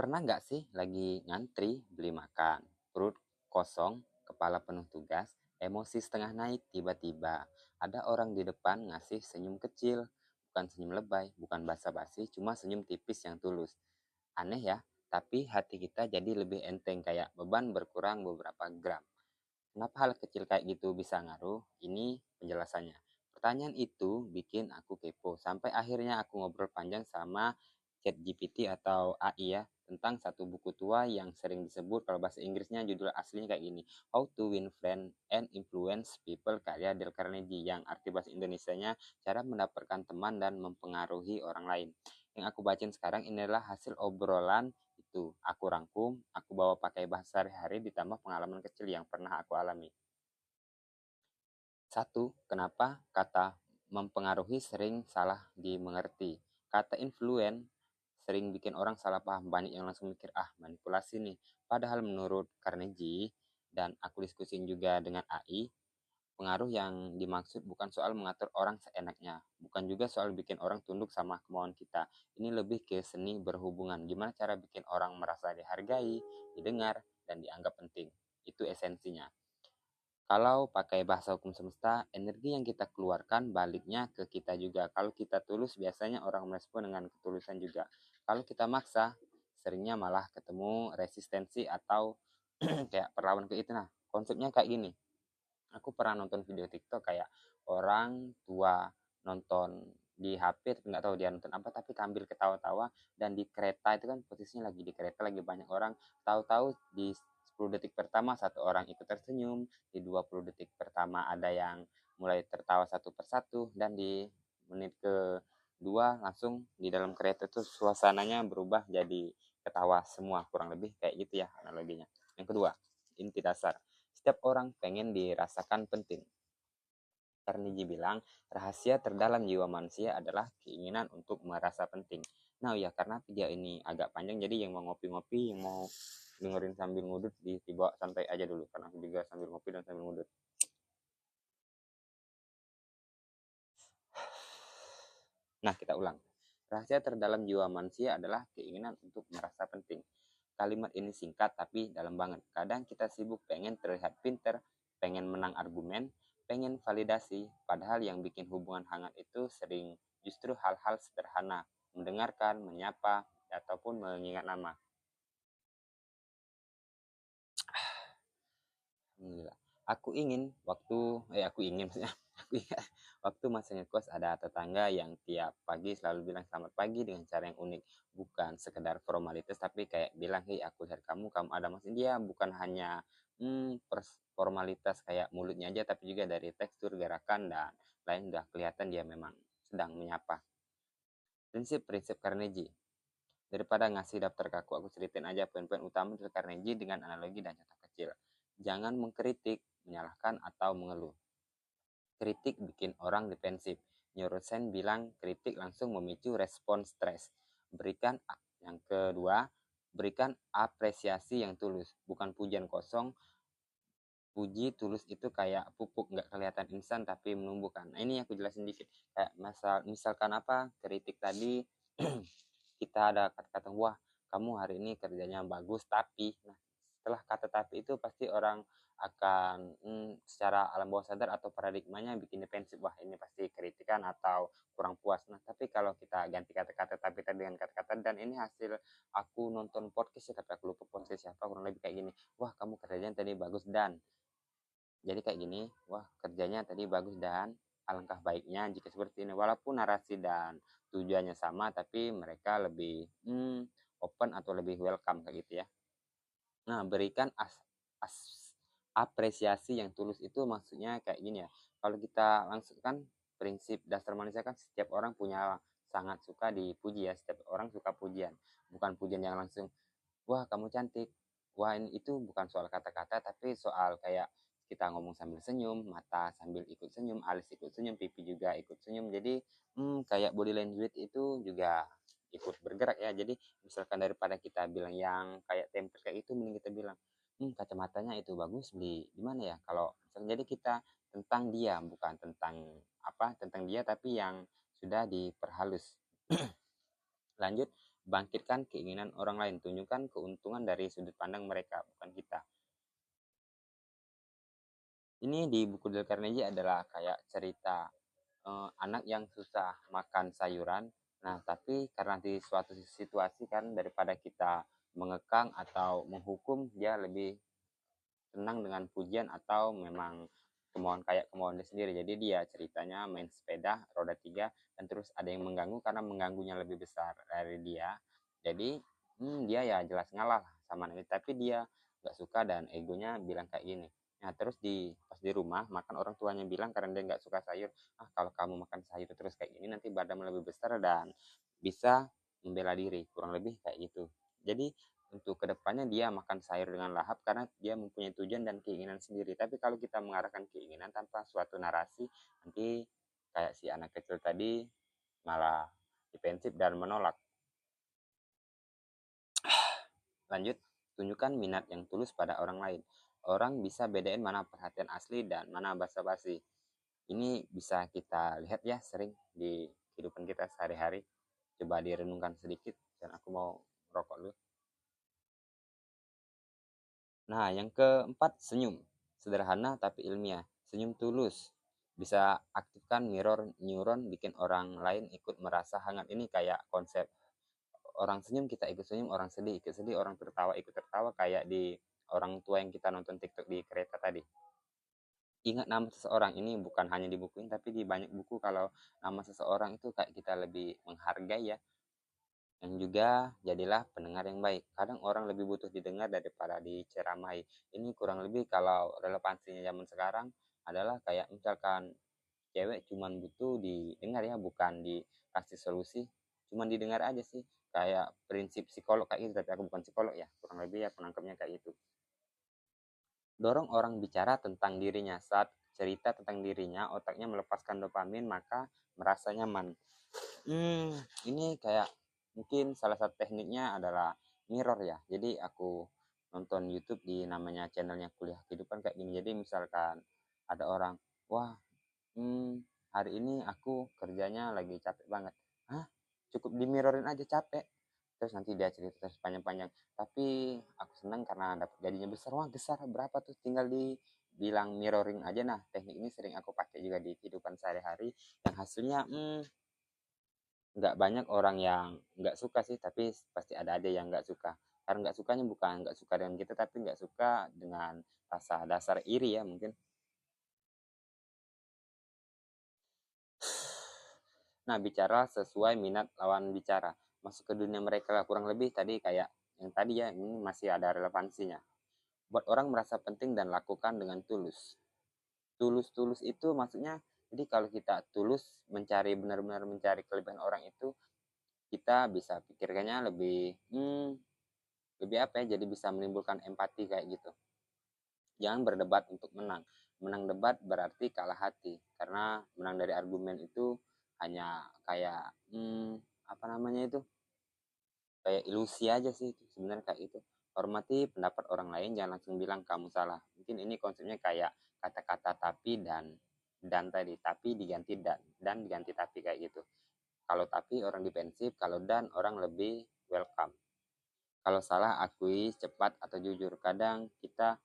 Pernah nggak sih lagi ngantri beli makan, perut kosong, kepala penuh tugas, emosi setengah naik, tiba-tiba ada orang di depan ngasih senyum kecil, bukan senyum lebay, bukan basa-basi, cuma senyum tipis yang tulus. Aneh ya, tapi hati kita jadi lebih enteng kayak beban berkurang beberapa gram. Kenapa hal kecil kayak gitu bisa ngaruh? Ini penjelasannya. Pertanyaan itu bikin aku kepo, sampai akhirnya aku ngobrol panjang sama ChatGPT atau AI ya, tentang satu buku tua yang sering disebut kalau bahasa Inggrisnya judul aslinya kayak gini, How to Win Friends and Influence People karya Dale Carnegie, yang arti bahasa Indonesianya cara mendapatkan teman dan mempengaruhi orang lain. Yang aku bacain sekarang ini adalah hasil obrolan itu. Aku rangkum, aku bawa pakai bahasa sehari-hari ditambah pengalaman kecil yang pernah aku alami. Satu, kenapa kata mempengaruhi sering salah dimengerti? Kata influen sering bikin orang salah paham, banyak yang langsung mikir, ah manipulasi nih. Padahal menurut Carnegie, dan aku diskusin juga dengan AI, pengaruh yang dimaksud bukan soal mengatur orang seenaknya, bukan juga soal bikin orang tunduk sama kemauan kita. Ini lebih ke seni berhubungan, gimana cara bikin orang merasa dihargai, didengar, dan dianggap penting. Itu esensinya. Kalau pakai bahasa hukum semesta, energi yang kita keluarkan baliknya ke kita juga. Kalau kita tulus, biasanya orang merespon dengan ketulusan juga. Kalau kita maksa, seringnya malah ketemu resistensi atau kayak perlawan ke itu. Nah, konsepnya kayak gini. Aku pernah nonton video TikTok kayak orang tua nonton di HP tapi nggak tahu dia nonton apa, tapi tampil ketawa-tawa, dan di kereta itu kan posisinya lagi di kereta lagi banyak orang, tahu-tahu di 10 detik pertama satu orang ikut tersenyum, di 20 detik pertama ada yang mulai tertawa satu persatu, dan di menit kedua langsung di dalam kereta itu suasananya berubah jadi ketawa semua, kurang lebih kayak gitu ya analoginya. Yang kedua, inti dasar. Setiap orang pengen dirasakan penting. Carnegie bilang, rahasia terdalam jiwa manusia adalah keinginan untuk merasa penting. Nah ya, karena video ini agak panjang, jadi yang mau ngopi-ngopi, yang mau dengerin sambil ngudut, dibawa santai aja dulu. Karena aku juga sambil ngopi dan sambil ngudut. Nah, kita ulang. Rahasia terdalam jiwa manusia adalah keinginan untuk merasa penting. Kalimat ini singkat tapi dalam banget. Kadang kita sibuk pengen terlihat pinter, pengen menang argumen, pengen validasi, padahal yang bikin hubungan hangat itu sering justru hal-hal sederhana, mendengarkan, menyapa, ataupun mengingat nama. Alhamdulillah. Aku ingin maksudnya, aku ingat waktu masih ngekos ada tetangga yang tiap pagi selalu bilang selamat pagi dengan cara yang unik. Bukan sekedar formalitas tapi kayak bilang, hei aku lihat kamu ada maksud dia, bukan hanya formalitas kayak mulutnya aja, tapi juga dari tekstur, gerakan, dan lain udah kelihatan dia memang sedang menyapa. Prinsip-prinsip Carnegie. Daripada ngasih daftar kaku, aku ceritain aja poin-poin utama dari Carnegie dengan analogi dan contoh kecil. Jangan mengkritik, menyalahkan, atau mengeluh. Kritik bikin orang defensif. Neuroscience bilang kritik langsung memicu respon stres. Yang kedua, berikan apresiasi yang tulus, bukan pujian kosong. Puji tulus itu kayak pupuk, nggak kelihatan instan tapi menumbuhkan. Nah, ini aku jelasin dikit. Kayak misalkan apa, kritik tadi kita ada kata-kata, wah kamu hari ini kerjanya bagus tapi, nah setelah kata tapi itu pasti orang akan secara alam bawah sadar atau paradigmanya bikin defensif, wah ini pasti kritikan atau kurang puas. Nah tapi kalau kita ganti kata-kata tapi tadi dengan kata-kata, dan ini hasil aku nonton podcast ya, tapi aku lupa podcast siapa, kurang lebih kayak gini, wah kamu kerjanya tadi bagus, dan jadi kayak gini, wah kerjanya tadi bagus dan alangkah baiknya jika seperti ini. Walaupun narasi dan tujuannya sama, tapi mereka lebih open atau lebih welcome kayak gitu ya. Nah, berikan apresiasi yang tulus itu maksudnya kayak gini ya. Kalau kita langsung kan, prinsip dasar manusia kan setiap orang punya sangat suka dipuji ya. Setiap orang suka pujian. Bukan pujian yang langsung, wah kamu cantik. Wah ini itu bukan soal kata-kata tapi soal kayak kita ngomong sambil senyum, mata sambil ikut senyum, alis ikut senyum, pipi juga ikut senyum. Jadi kayak body language itu juga ikut bergerak ya. Jadi misalkan daripada kita bilang yang kayak template kayak itu, mending kita bilang, kacamatanya itu bagus, beli di mana ya? Kalau misalnya, jadi kita tentang dia, bukan tentang tentang dia tapi yang sudah diperhalus. Lanjut, bangkitkan keinginan orang lain, tunjukkan keuntungan dari sudut pandang mereka, bukan kita. Ini di buku Dale Carnegie adalah kayak cerita anak yang susah makan sayuran. Nah, tapi karena di suatu situasi kan daripada kita mengekang atau menghukum, dia lebih senang dengan pujian atau memang kemauan dia sendiri. Jadi dia ceritanya main sepeda roda 3 dan terus ada yang mengganggu karena mengganggunya lebih besar dari dia. Jadi dia ya jelas ngalah sama ini, tapi dia nggak suka dan egonya bilang kayak gini. Nah, terus pas di rumah makan, orang tuanya bilang karena dia nggak suka sayur, kalau kamu makan sayur terus kayak gini nanti badan lebih besar dan bisa membela diri, kurang lebih kayak gitu. Jadi untuk kedepannya dia makan sayur dengan lahap karena dia mempunyai tujuan dan keinginan sendiri. Tapi kalau kita mengarahkan keinginan tanpa suatu narasi, nanti kayak si anak kecil tadi malah defensif dan menolak. Lanjut, tunjukkan minat yang tulus pada orang lain. Orang bisa bedain mana perhatian asli dan mana basa-basi. Ini bisa kita lihat ya sering di kehidupan kita sehari-hari. Coba direnungkan sedikit dan aku mau rokok dulu. Nah, yang keempat, senyum. Sederhana tapi ilmiah. Senyum tulus. Bisa aktifkan mirror neuron, bikin orang lain ikut merasa hangat. Ini kayak konsep orang senyum, kita ikut senyum, orang sedih ikut sedih, orang tertawa ikut tertawa, kayak di orang tua yang kita nonton TikTok di kereta tadi. Ingat nama seseorang, ini bukan hanya di buku ini, tapi di banyak buku kalau nama seseorang itu kayak kita lebih menghargai ya. Yang juga jadilah pendengar yang baik. Kadang orang lebih butuh didengar daripada diceramahi. Ini kurang lebih kalau relevansinya zaman sekarang adalah kayak misalkan cewek cuman butuh didengar ya, bukan dikasih solusi. Cuman didengar aja sih. Kayak prinsip psikolog kayak gitu, tapi aku bukan psikolog ya. Kurang lebih ya penangkapnya kayak gitu. Dorong orang bicara tentang dirinya. Saat cerita tentang dirinya, otaknya melepaskan dopamin, maka merasa nyaman. Ini kayak mungkin salah satu tekniknya adalah mirror ya. Jadi aku nonton YouTube di namanya channelnya Kuliah Kehidupan kayak gini. Jadi misalkan ada orang, wah, hari ini aku kerjanya lagi capek banget. Hah? Cukup di mirrorin aja capek. Terus nanti dia cerita sepanjang-panjang. Tapi aku senang karena dapat gajinya besar. Wah, besar berapa tuh? Tinggal bilang mirroring aja. Nah, teknik ini sering aku pakai juga di kehidupan sehari-hari. Yang hasilnya, nggak banyak orang yang nggak suka sih, tapi pasti ada aja yang nggak suka. Karena nggak sukanya bukan nggak suka dengan kita, tapi nggak suka dengan rasa dasar iri ya mungkin. Nah, bicara sesuai minat lawan bicara, masuk ke dunia mereka lah, kurang lebih tadi kayak yang tadi ya, ini masih ada relevansinya. Buat orang merasa penting dan lakukan dengan tulus. Tulus-tulus itu maksudnya, jadi kalau kita tulus mencari, benar-benar mencari kelebihan orang itu, kita bisa pikirkannya lebih apa ya, jadi bisa menimbulkan empati kayak gitu. Jangan berdebat untuk menang. Menang debat berarti kalah hati, karena menang dari argumen itu hanya kayak apa namanya itu, kayak ilusi aja sih itu sebenarnya kayak itu. Hormati pendapat orang lain, jangan langsung bilang kamu salah. Mungkin ini konsepnya kayak kata-kata tapi dan tadi, tapi diganti dan diganti tapi kayak gitu. Kalau tapi orang defensif, kalau dan orang lebih welcome. Kalau salah akui cepat atau jujur. Kadang kita,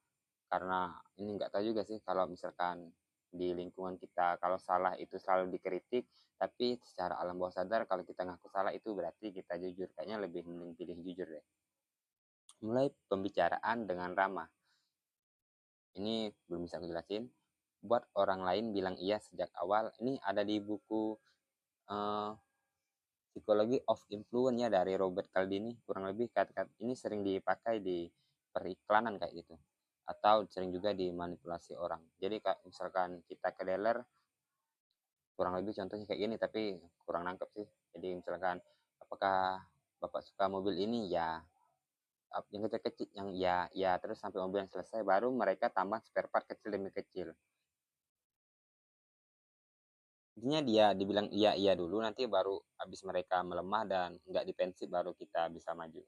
karena ini nggak tahu juga sih, kalau misalkan di lingkungan kita kalau salah itu selalu dikritik, tapi secara alam bawah sadar kalau kita ngaku salah itu berarti kita jujur. Kayaknya lebih mending pilih jujur deh. Mulai pembicaraan dengan ramah. Ini belum bisa aku jelasin. Buat orang lain bilang iya sejak awal. Ini ada di buku uh, Psikologi of Influence ya dari Robert Cialdini. Kurang lebih kata-kata ini sering dipakai di periklanan kayak gitu. Atau sering juga dimanipulasi orang. Jadi kayak misalkan kita ke dealer, kurang lebih contohnya kayak gini, tapi kurang nangkep sih. Jadi misalkan, apakah bapak suka mobil ini? Ya, yang kecil-kecil, yang ya ya, terus sampai mobil yang selesai baru mereka tambah spare part kecil demi kecil. Intinya dia dibilang iya iya dulu, nanti baru habis mereka melemah dan nggak defensif baru kita bisa maju.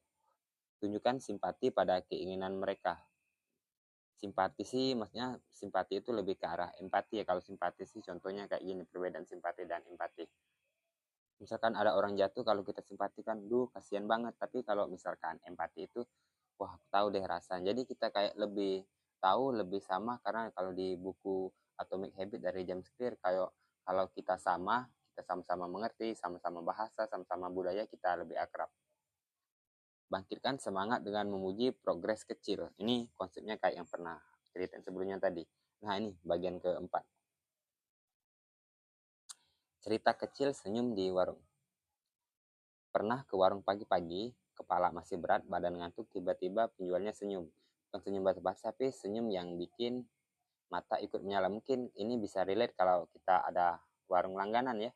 Tunjukkan simpati pada keinginan mereka. Simpati sih maksudnya, simpati itu lebih ke arah empati ya. Kalau simpati sih contohnya kayak gini, perbedaan simpati dan empati. Misalkan ada orang jatuh, kalau kita simpatikan, duh kasihan banget. Tapi kalau misalkan empati itu, wah aku tahu deh rasanya. Jadi kita kayak lebih tahu, lebih sama, karena kalau di buku Atomic Habit dari James Clear, kayak kalau kita sama, kita sama-sama mengerti, sama-sama bahasa, sama-sama budaya, kita lebih akrab. Bangkitkan semangat dengan memuji progres kecil. Ini konsepnya kayak yang pernah ceritain sebelumnya tadi. Nah ini bagian keempat. Cerita kecil senyum di warung. Pernah ke warung pagi-pagi, kepala masih berat, badan ngantuk, tiba-tiba penjualnya senyum. Bukan senyum basa-basi, tapi senyum yang bikin mata ikut menyala. Mungkin ini bisa relate kalau kita ada warung langganan ya.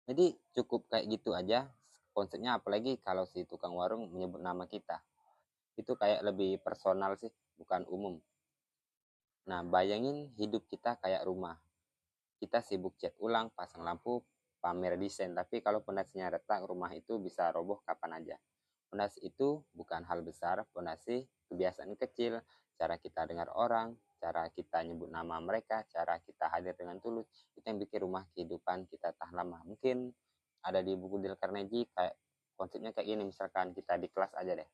Jadi cukup kayak gitu aja konsepnya, apalagi kalau si tukang warung menyebut nama kita. Itu kayak lebih personal sih, bukan umum. Nah, bayangin hidup kita kayak rumah. Kita sibuk cat ulang, pasang lampu, pamer desain. Tapi kalau pondasinya retak, rumah itu bisa roboh kapan aja. Pondasi itu bukan hal besar, pondasi kebiasaan kecil, cara kita dengar orang, cara kita nyebut nama mereka, cara kita hadir dengan tulus, itu yang bikin rumah kehidupan kita tahan lama. Mungkin ada di buku Dale Carnegie, kayak konsepnya kayak gini, misalkan kita di kelas aja deh.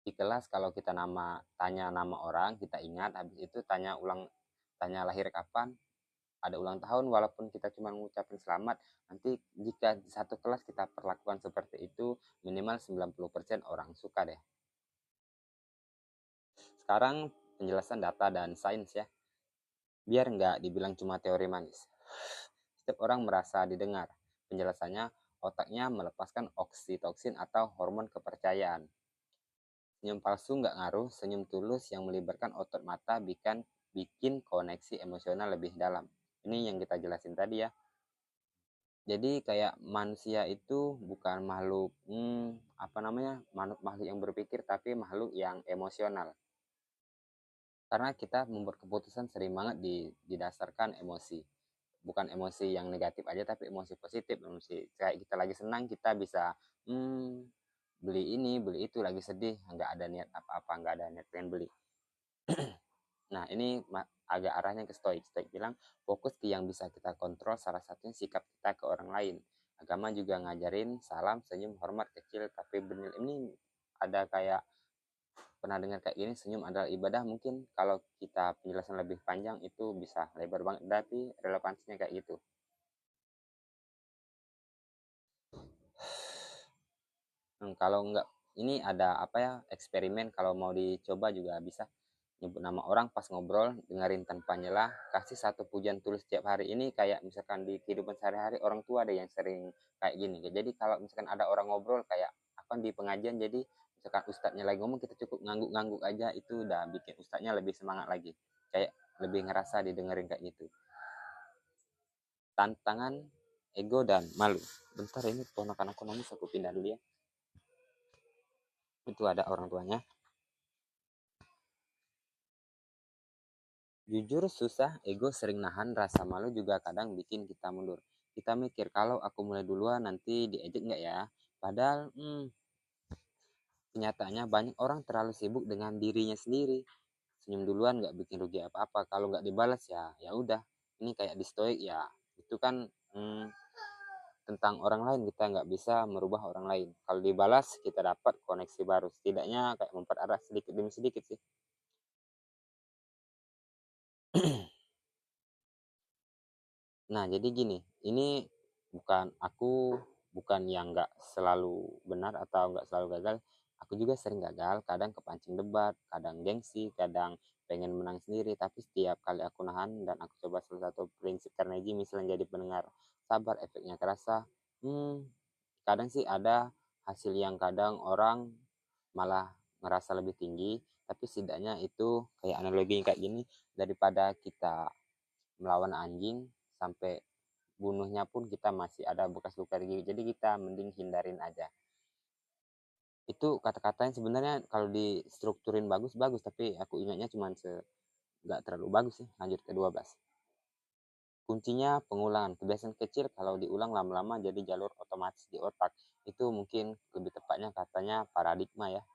Di kelas kalau kita tanya nama orang, kita ingat, habis itu tanya lahir kapan, ada ulang tahun, walaupun kita cuma mengucapkan selamat, nanti jika di satu kelas kita perlakukan seperti itu, minimal 90% orang suka deh. Sekarang penjelasan data dan sains ya, biar nggak dibilang cuma teori manis. Setiap orang merasa didengar. Penjelasannya, otaknya melepaskan oksitoksin atau hormon kepercayaan. Senyum palsu nggak ngaruh, senyum tulus yang melibatkan otot mata bikin koneksi emosional lebih dalam. Ini yang kita jelasin tadi ya. Jadi kayak manusia itu bukan makhluk apa namanya, makhluk yang berpikir, tapi makhluk yang emosional. Karena kita membuat keputusan sering banget didasarkan emosi. Bukan emosi yang negatif aja, tapi emosi positif. Emosi kayak kita lagi senang, kita bisa beli ini, beli itu. Lagi sedih, nggak ada niat apa-apa, nggak ada niat pengen beli. Nah, ini agak arahnya ke stoik. Stoik bilang, fokus ke yang bisa kita kontrol, salah satunya sikap kita ke orang lain. Agama juga ngajarin salam, senyum, hormat kecil, tapi benar. Ini ada kayak, pernah dengar kayak gini, senyum adalah ibadah. Mungkin kalau kita penjelasan lebih panjang, itu bisa lebar banget, tapi relevansinya kayak gitu. Kalau enggak, ini ada apa ya, eksperimen, kalau mau dicoba juga bisa. Nyebut nama orang pas ngobrol, dengerin tanpa nyela, kasih satu pujian tulus setiap hari. Ini kayak misalkan di kehidupan sehari-hari, orang tua ada yang sering kayak gini. Jadi kalau misalkan ada orang ngobrol kayak apa di pengajian, jadi misalkan ustadznya lagi ngomong, kita cukup ngangguk-ngangguk aja, itu udah bikin ustadznya lebih semangat lagi. Kayak lebih ngerasa didengerin kayak gitu. Tantangan ego dan malu. Bentar, ini ponakan aku nangis, aku pindah dulu ya. Itu ada orang tuanya. Jujur susah, ego sering nahan, rasa malu juga kadang bikin kita mundur. Kita mikir, kalau aku mulai duluan nanti diejek nggak ya? Padahal kenyataannya banyak orang terlalu sibuk dengan dirinya sendiri. Senyum duluan nggak bikin rugi apa-apa. Kalau nggak dibalas ya ya udah. Ini kayak di stoik ya. Itu kan tentang orang lain, kita nggak bisa merubah orang lain. Kalau dibalas kita dapat koneksi baru. Setidaknya kayak mempererat sedikit demi sedikit sih. Nah, jadi gini, ini aku bukan yang nggak selalu benar atau nggak selalu gagal. Aku juga sering gagal, kadang kepancing debat, kadang gengsi, kadang pengen menang sendiri. Tapi setiap kali aku nahan dan aku coba salah satu prinsip Carnegie, misalnya jadi pendengar sabar, efeknya kerasa. Kadang sih ada hasil yang kadang orang malah ngerasa lebih tinggi, tapi setidaknya itu kayak analogi kayak gini, daripada kita melawan anjing sampai bunuhnya pun kita masih ada bekas luka di gigi, jadi kita mending hindarin aja. Itu kata-katanya sebenarnya kalau distrukturin bagus-bagus, tapi aku ingatnya cuma nggak terlalu bagus sih. Lanjut ke 12. Kuncinya pengulangan. Kebiasaan kecil kalau diulang lama-lama jadi jalur otomatis di otak. Itu mungkin lebih tepatnya katanya paradigma ya.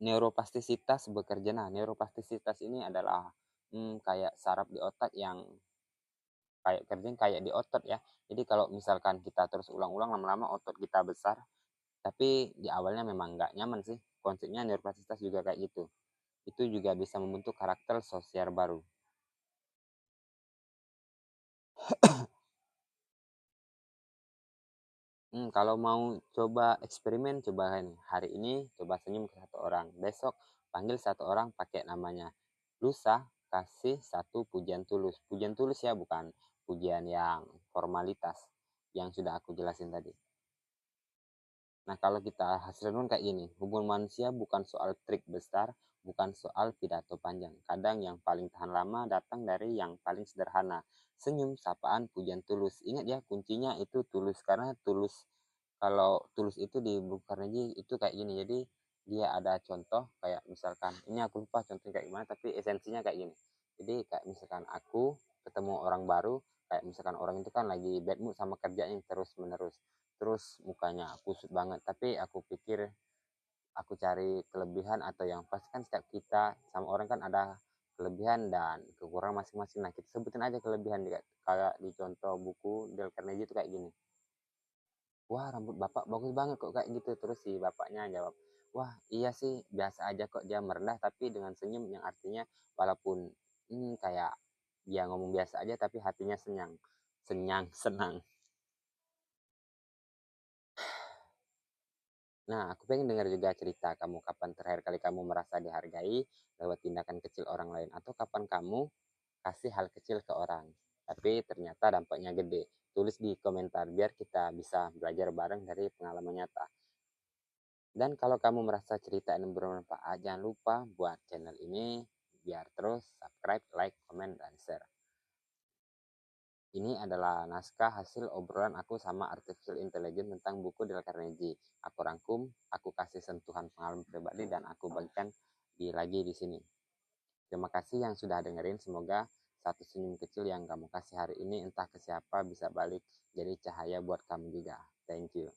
Neuroplastisitas bekerja. Nah, neuroplastisitas ini adalah kayak saraf di otak yang kayak kerjanya kayak di otot ya. Jadi kalau misalkan kita terus ulang-ulang lama-lama otot kita besar, tapi di awalnya memang nggak nyaman sih. Konsepnya neuroplastisitas juga kayak gitu. Itu juga bisa membentuk karakter sosial baru. Kalau mau coba eksperimen, coba nih, hari ini coba senyum ke satu orang, besok panggil satu orang pakai namanya, lusa kasih satu pujian tulus. Pujian tulus ya, bukan pujian yang formalitas, yang sudah aku jelasin tadi. Nah, kalau kita hasil renung kayak gini, hubungan manusia bukan soal trik besar, bukan soal pidato panjang. Kadang yang paling tahan lama datang dari yang paling sederhana. Senyum, sapaan, pujian tulus. Ingat ya, kuncinya itu tulus. Karena tulus, kalau tulus itu di buku Carnegie itu kayak gini. Jadi dia ada contoh kayak misalkan, ini aku lupa contohnya kayak gimana, tapi esensinya kayak gini. Jadi kayak misalkan aku ketemu orang baru, kayak misalkan orang itu kan lagi bad mood sama kerjanya terus menerus, terus mukanya kusut banget, tapi aku pikir aku cari kelebihan atau yang pas. Kan setiap kita sama orang kan ada kelebihan dan kekurangan masing-masing. Nah, kita sebutin aja kelebihan, kayak di contoh buku Dale Carnegie itu kayak gini, wah rambut bapak bagus banget kok kayak gitu. Terus si bapaknya jawab, wah iya sih biasa aja kok. Dia merendah tapi dengan senyum, yang artinya walaupun kayak dia ngomong biasa aja tapi hatinya senyang, senang. Nah, aku pengen dengar juga cerita kamu, kapan terakhir kali kamu merasa dihargai lewat tindakan kecil orang lain, atau kapan kamu kasih hal kecil ke orang, tapi ternyata dampaknya gede. Tulis di komentar biar kita bisa belajar bareng dari pengalaman nyata. Dan kalau kamu merasa cerita ini bermanfaat, jangan lupa buat channel ini biar terus subscribe, like, komen, dan share. Ini adalah naskah hasil obrolan aku sama artificial intelligence tentang buku Dale Carnegie. Aku rangkum, aku kasih sentuhan pengalaman pribadi, dan aku bagikan lagi di sini. Terima kasih yang sudah dengerin. Semoga satu senyum kecil yang kamu kasih hari ini entah ke siapa bisa balik jadi cahaya buat kamu juga. Thank you.